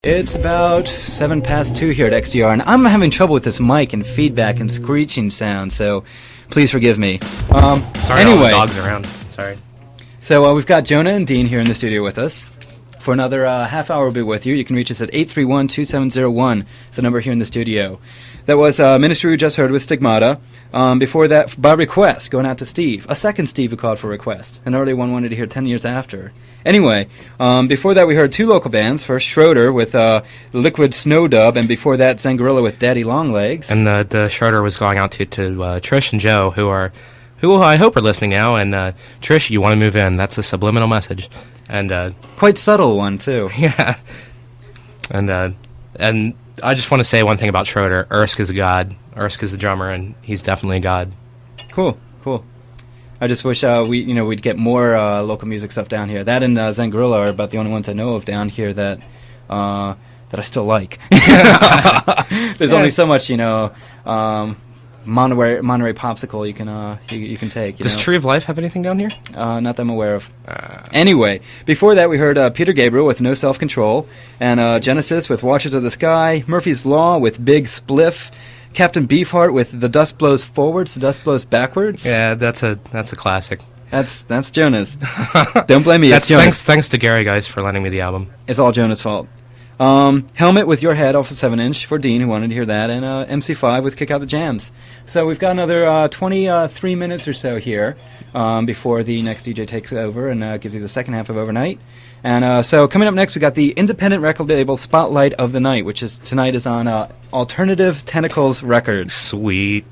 It's about 2:07 here at XDR, and I'm having trouble with this mic and feedback and screeching sound, so please forgive me. Sorry, anyway, all the dogs around. Sorry. So we've got Jonah and Dean here in the studio with us. For another half hour, we'll be with you. You can reach us at 831-2701, the number here in the studio. That was Ministry we just heard with Stigmata. Before that, by request, going out to Steve. A second Steve who called for a request. An early one wanted to hear 10 years after. Anyway, before that we heard two local bands. First, Schroeder with Liquid Snow Dub, and before that, Zangorilla with Daddy Longlegs. And the Schroeder was going out to Trish and Joe, who I hope are listening now. And Trish, you want to move in. That's a subliminal message. And quite subtle one, too. Yeah. And I just want to say one thing about Schroeder. Ersk is a god. Ersk is the drummer, and he's definitely a god. Cool. I just wish we'd get more local music stuff down here. That and Zangorilla are about the only ones I know of down here that I still like. There's only so much, Monterey Popsicle you can take. Does Tree of Life have anything down here? Not that I'm aware of. Anyway, before that we heard Peter Gabriel with No Self-Control, and Genesis with Watchers of the Sky, Murphy's Law with Big Spliff, Captain Beefheart with The Dust Blows Forwards, The Dust Blows Backwards. Yeah, that's a classic. That's Jonah's. Don't blame me. It's Jonah's. Thanks to Gary, guys, for lending me the album. It's all Jonah's fault. Helmet with Your Head off the 7-inch for Dean, who wanted to hear that, and MC5 with Kick Out the Jams. So we've got another 23 minutes or so here before the next DJ takes over and gives you the second half of Overnight. And so coming up next, we got the independent record label Spotlight of the Night, which is tonight is on Alternative Tentacles Records. Sweet.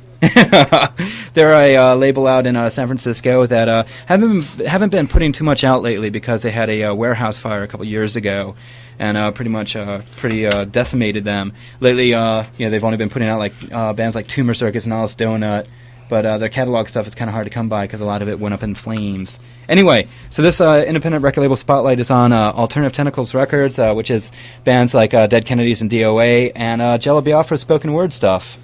They're a label out in San Francisco that haven't been putting too much out lately because they had a warehouse fire a couple years ago, and pretty decimated them. Lately, they've only been putting out like bands like Tumor Circus and Alice Donut, but their catalog stuff is kind of hard to come by because a lot of it went up in flames. Anyway, so this independent record label Spotlight is on Alternative Tentacles Records, which is bands like Dead Kennedys and DOA, and Jello Biafra's spoken word stuff.